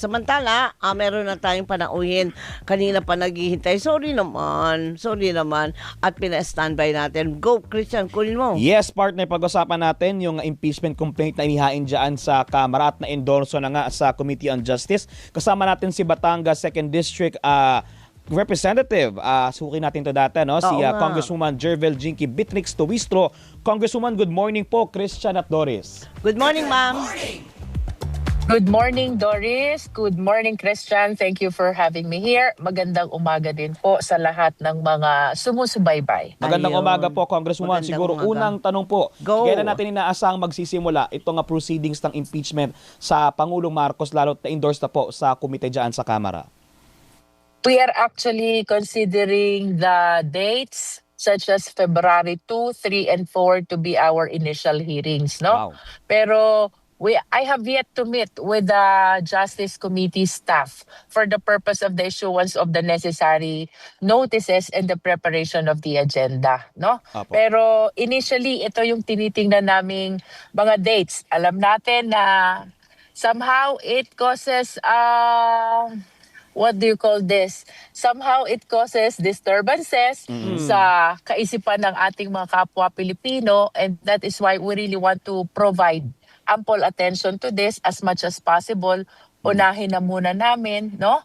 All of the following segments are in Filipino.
Samantala, meron na tayong panauhin. Kanina pa naghihintay. Sorry naman. At pina-standby natin. Go, Christian, kunin mo. Yes, partner, pag-usapan natin yung impeachment complaint na inihain dyan sa Kamara at na-endorso na nga sa Committee on Justice. Kasama natin si Batangas 2nd District Representative. Suki natin to data, no? Si Congresswoman Jervel Jinky Bitrix Tuwistro. Congresswoman, good morning po, Christian at Doris. Good morning, ma'am. Good morning, Doris. Good morning, Christian. Thank you for having me here. Magandang umaga din po sa lahat ng mga sumusubaybay. Magandang Ayun. umaga po, Congresswoman. Magandang Siguro umaga. unang tanong po, Go. kailan natin inaasahang magsisimula itong proceedings ng impeachment sa Pangulong Marcos, lalo't na-endorse na po sa komite dyan sa Kamara? We are actually considering the dates such as February 2, 3, and 4 to be our initial hearings, no? Wow. Pero I have yet to meet with the Justice Committee staff for the purpose of the issuance of the necessary notices and the preparation of the agenda, no? Apo. Pero initially, ito yung tinitingnan naming mga dates. Alam natin na somehow it causes what do you call this? Somehow it causes disturbances sa kaisipan ng ating mga kapwa Pilipino, and that is why we really want to provide ample attention to this as much as possible. Unahin na muna namin, no?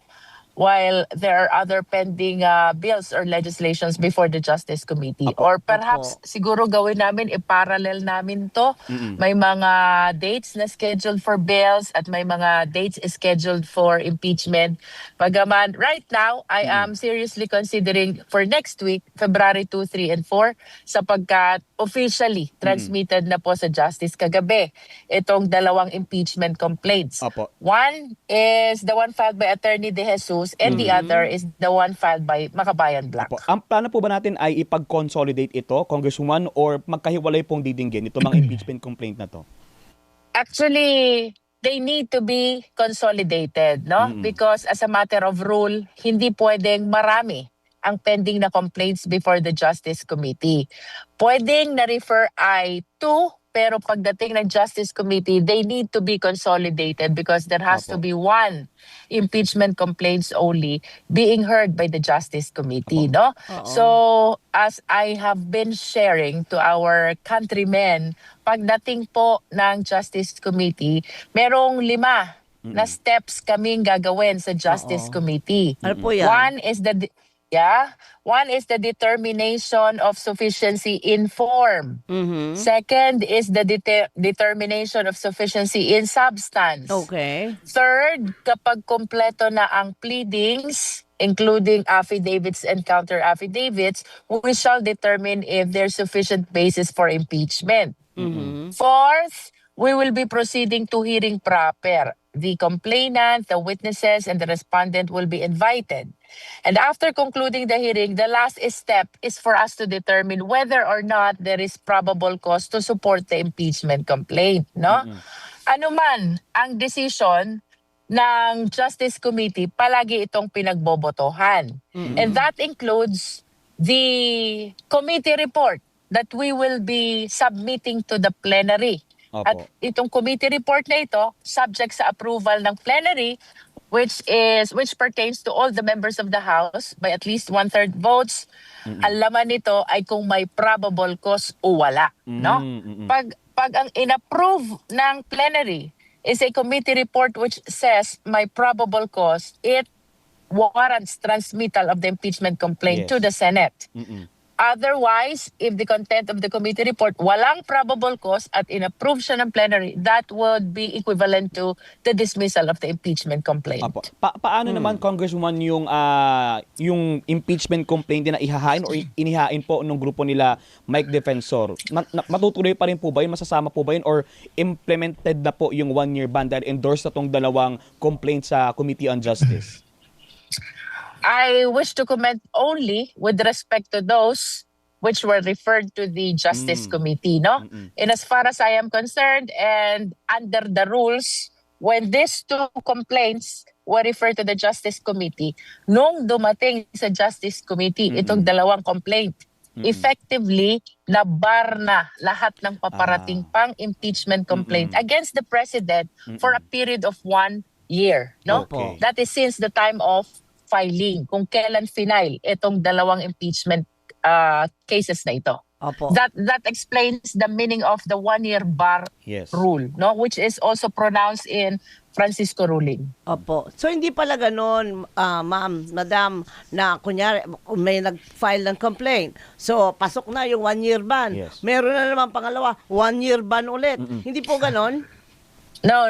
While there are other pending bills or legislations before the Justice Committee. Apo. Or perhaps siguro gawin namin, i-parallel namin to. May mga dates na scheduled for bills at may mga dates scheduled for impeachment. Bagaman, right now, I am seriously considering for next week, February 2, 3, and 4, sapagkat officially transmitted na po sa Justice kagabi itong dalawang impeachment complaints. Apo. One is the one filed by Attorney De Jesus and the other is the one filed by Makabayan Black. Po. Ang plano po ba natin ay ipag-consolidate ito, Congresswoman, or magkahiwalay pong didinggin ito mga impeachment complaint na to? Actually, they need to be consolidated, no? Because as a matter of rule, hindi pwedeng marami ang pending na complaints before the Justice Committee. Pwedeng na-refer ay to, pero pagdating ng Justice Committee, they need to be consolidated because there has to be one impeachment complaints only being heard by the Justice Committee, no? So, as I have been sharing to our countrymen, pagdating po ng Justice Committee, merong 5 na steps kaming gagawin sa Justice Committee. Ano po yan? One is the determination of sufficiency in form. Second is the determination of sufficiency in substance. Okay. Third, kapag kompleto na ang pleadings, including affidavits and counter affidavits, we shall determine if there's sufficient basis for impeachment. Fourth, we will be proceeding to hearing proper. The complainant, the witnesses, and the respondent will be invited. And after concluding the hearing, the last step is for us to determine whether or not there is probable cause to support the impeachment complaint, no? Ano man ang decision ng Justice Committee, palagi itong pinagbobotohan. And that includes the committee report that we will be submitting to the plenary. Opo. At itong committee report na ito, subject sa approval ng plenary, which pertains to all the members of the House by at least 1/3 votes. Ang laman nito ay kung may probable cause o wala, no? Pag ang inapprove ng plenary is a committee report which says may probable cause, it warrants transmittal of the impeachment complaint to the Senate. Otherwise, if the content of the committee report walang probable cause at inapprove siya ng plenary, that would be equivalent to the dismissal of the impeachment complaint. Apo. Paano naman, Congresswoman, yung impeachment complaint na ihahain o inihain po ng grupo nila Mike Defensor? Matutuloy pa rin po ba yun? Masasama po ba yun? Or implemented na po yung 1-year ban dahil endorsed na tong dalawang complaint sa Committee on Justice? I wish to comment only with respect to those which were referred to the Justice Committee, no? And as far as I am concerned, and under the rules, when these 2 complaints were referred to the Justice Committee, nung dumating sa Justice Committee, itong dalawang complaint, effectively, nabar na lahat ng paparating pang impeachment complaint against the President for a period of 1 year, no? Okay. That is since the time of filing, kung kailan final itong dalawang impeachment cases na ito. Opo. That explains the meaning of the 1-year bar Yes. rule, no? Which is also pronounced in Francisco ruling. Opo. So hindi pala ganoon, ma'am, madam, na kunyari may nag-file ng complaint. So pasok na yung 1-year ban. Yes. Meron na naman pangalawa, 1-year ban ulit. Hindi po ganon? No.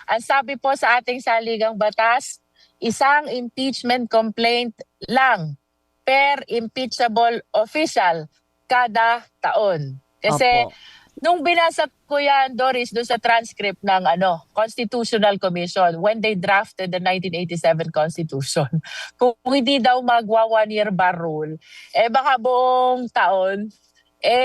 Ang sabi po sa ating saligang batas, isang impeachment complaint lang per impeachable official kada taon. Kasi Opo. nung binasa ko yan, Doris, doon sa transcript ng Constitutional Commission when they drafted the 1987 Constitution, kung hindi daw magwa 1-year bar rule, baka buong taon,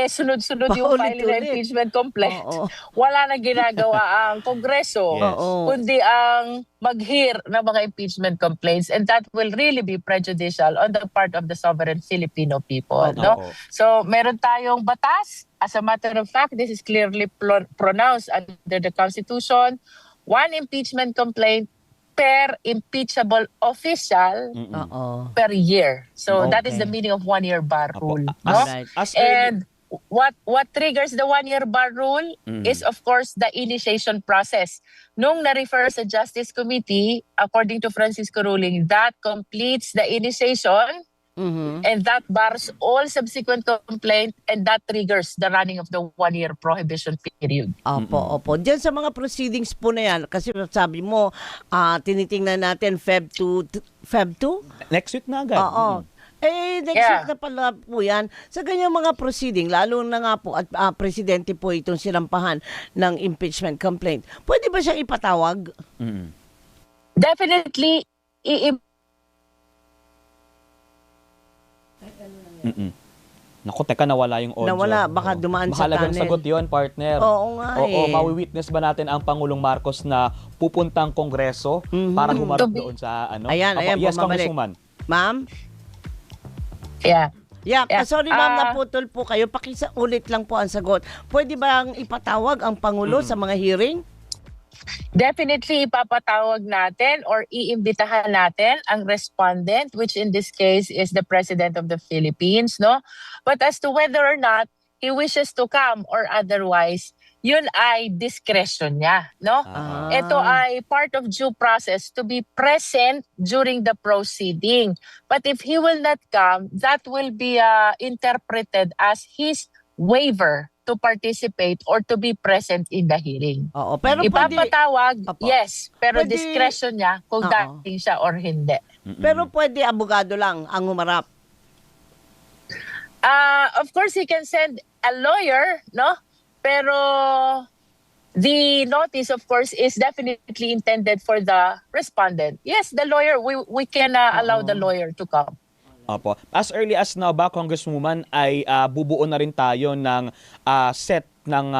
sunod-sunod yung filing ng Paulit-ulit. impeachment complaint. Oo. Wala na ginagawa ang Kongreso, Yes. Oo. kundi ang mag-hear ng mga impeachment complaints, and that will really be prejudicial on the part of the sovereign Filipino people. No? Oo. So, meron tayong batas. As a matter of fact, this is clearly pronounced under the Constitution. 1 impeachment complaint per impeachable official Oo. per year. So, that is Okay. the meaning of 1-year bar Opo. rule. As, No? Alright. as early- And what triggers the 1-year bar rule is, of course, the initiation process. Nung na-refer sa Justice Committee, according to Francisco ruling, that completes the initiation and that bars all subsequent complaint, and that triggers the running of the 1-year prohibition period. Opo. Diyan sa mga proceedings po na yan, kasi sabi mo, tinitingnan natin Feb 2? next week na agad. Oo. Next Yeah. week na pala po yan. Sa ganyang mga proceeding, lalo na nga po at presidente po itong sinampahan ng impeachment complaint, pwede ba siyang ipatawag? Definitely, Naku, teka, nawala yung audio. Nawala, baka dumaan sa Mahalagang tunnel. sagot yun, partner. Oo nga Oo, eh. mawi-witness ba natin ang Pangulong Marcos na pupuntang Kongreso para humarap doon sa ano? Ayan, Yes, bumabalik. Congresswoman. Ma'am? yeah. Yeah, Yeah. sorry ma'am, naputol po kayo. Ulit lang po ang sagot. Pwede bang ipatawag ang Pangulo sa mga hearing? Definitely ipapatawag natin or iimbitahan natin ang respondent, which in this case is the President of the Philippines, no? But as to whether or not he wishes to come or otherwise, yun ay discretion niya, no? Ito ay part of due process to be present during the proceeding. But if he will not come, that will be interpreted as his waiver to participate or to be present in the hearing. Oo, pero pwede, Ipapatawag, Opo. yes, pero Pwede- discretion niya kung Oo. dating siya or hindi. pero pwede abogado lang ang humarap. Of course, he can send a lawyer, no? Pero the notice, of course, is definitely intended for the respondent. Yes, the lawyer, we can allow the lawyer to come. Opo. As early as now ba, Congresswoman, ay bubuo na rin tayo ng set ng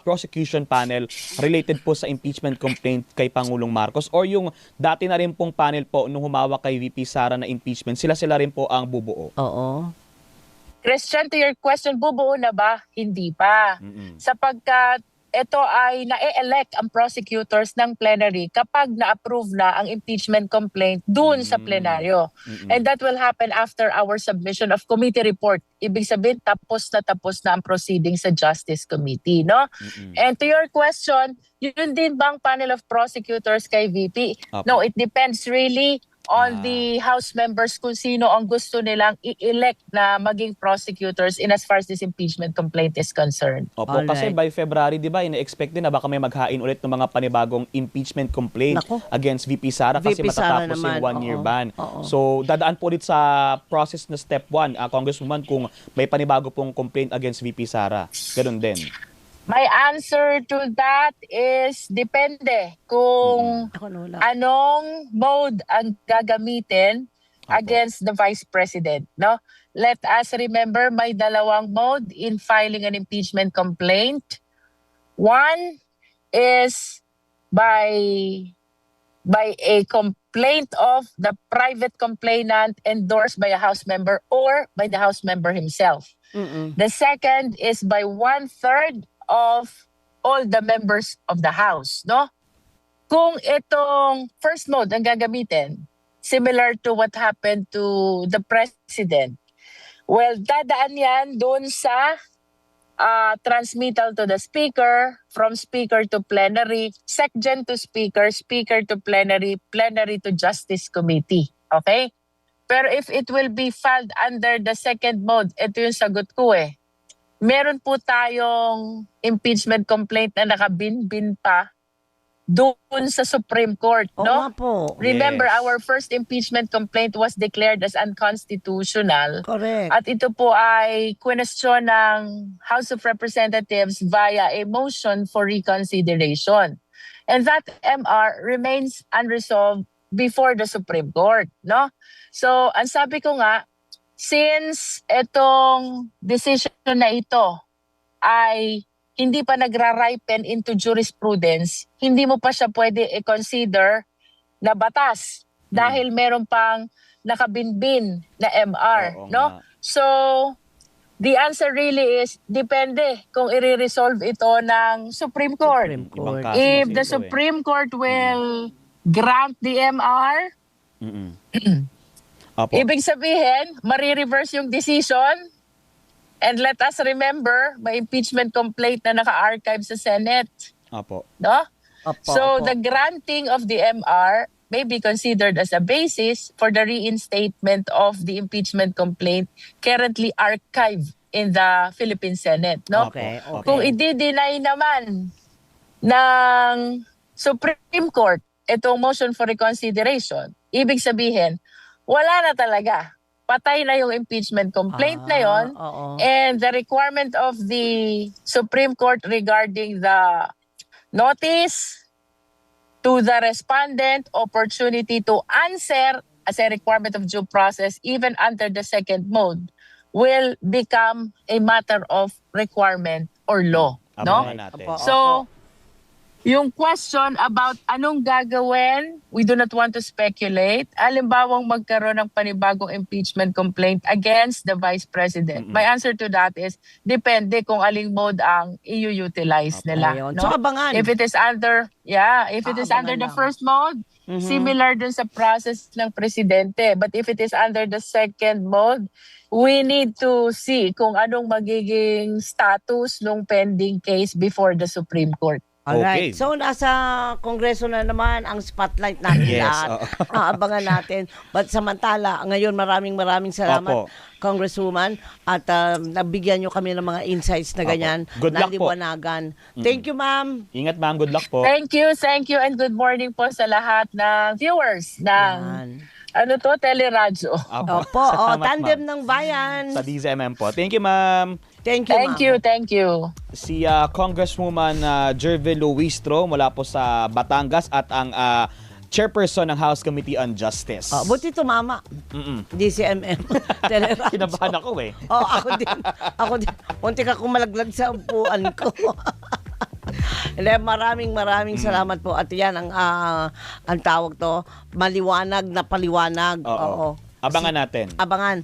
prosecution panel related po sa impeachment complaint kay Pangulong Marcos, or yung dati na rin pong panel po nung humawak kay VP Sara na impeachment, sila rin po ang bubuo? Oo. Christian, to your question, bubuo na ba? Hindi pa. Sapagkat ito ay na-elect ang prosecutors ng plenary kapag na-approve na ang impeachment complaint dun sa plenaryo. And that will happen after our submission of committee report. Ibig sabihin, tapos na ang proceeding sa Justice Committee, no? And to your question, yun din bang panel of prosecutors kay VP? Opo. No, it depends really on the House members kung sino ang gusto nilang i-elect na maging prosecutors in as far as this impeachment complaint is concerned. Opo, kasi Alright. by February, di ba, ina-expect din na baka may maghain ulit ng mga panibagong impeachment complaint Naku. against VP Sara kasi VP Sara matatapos naman, yung 1-year oo. ban. Oo. So, dadaan po ulit sa process na step 1, Congresswoman, kung may panibago pong complaint against VP Sara. Ganun din. My answer to that is depende kung Ako na wala. anong mode ang gagamitin against the Vice President, no? Let us remember may dalawang mode in filing an impeachment complaint. One is by a complaint of the private complainant endorsed by a House member or by the House member himself. The second is by 1/3 of all the members of the House, no? kung itong first mode ang gagamitin, similar to what happened to the president, well, dadaan yan doon sa transmittal to the speaker, from speaker to plenary, secgen to speaker, speaker to plenary, plenary to justice committee. Okay? Pero if it will be filed under the second mode, ito yung sagot ko eh. Meron po tayong impeachment complaint na nakabinbin pa doon sa Supreme Court, Oo no? nga po. Remember, Yes. our first impeachment complaint was declared as unconstitutional. Correct. At ito po ay question ng House of Representatives via a motion for reconsideration. And that MR remains unresolved before the Supreme Court, no? So, ang sabi ko nga, since itong decision na ito ay hindi pa nagra-ripen into jurisprudence, hindi mo pa siya pwede i-consider na batas dahil meron pang nakabinbin na MR, Oo no? nga. So, the answer really is, depende kung i-resolve ito ng Supreme Court. Supreme Ibang Court. kaso If kasi the ito eh. Supreme Court will grant the MR, Mm-mm. Opo. ibig sabihin, marireverse yung decision. And let us remember, may impeachment complaint na naka-archive sa Senate. Opo. No? Opo, So opo. the granting of the MR may be considered as a basis for the reinstatement of the impeachment complaint currently archived in the Philippine Senate. No? Okay, okay. Kung i-deny naman ng Supreme Court itong motion for reconsideration, ibig sabihin, wala na talaga. Patay na yung impeachment complaint na yon, Oo. and the requirement of the Supreme Court regarding the notice to the respondent, opportunity to answer as a requirement of due process even under the second mode will become a matter of requirement or law. No? Abangan natin. Opo. So, yung question about anong gagawin, we do not want to speculate. Alimbawang magkaroon ng panibagong impeachment complaint against the Vice President. My answer to that is, depende kung aling mode ang i-utilize nila. Ayun. No? So, abangan. If it is under, if it is under the Abangan lang. first mode, similar dun sa process ng presidente. But if it is under the second mode, we need to see kung anong magiging status ng pending case before the Supreme Court. Alright. Okay. So, nasa Kongreso na naman ang spotlight natin Yes, lahat. oo. Abangan natin. But samantala, ngayon maraming salamat, Opo. Congresswoman. At nabigyan nyo kami ng mga insights na Opo. ganyan. Good luck po. naliwanagan. Thank you, ma'am. Ingat ma'am, good luck po. Thank you, and good morning po sa lahat ng viewers ng Yan. Teleradyo. Opo, Salamat, tandem ma'am. ng bayan. Sa DZMM po. Thank you ma'am. Thank you, ma'am. Thank you. Si Congresswoman Jervy Luistro mula po sa Batangas at ang chairperson ng House Committee on Justice. Buti tumama. DCMM. Teleradyo. Kinabahan ako eh. Ako din. Muntik akong malaglag sa upuan ko. Hindi, maraming salamat po. At yan ang tawag to, maliwanag na paliwanag. Oo. Abangan natin. Abangan.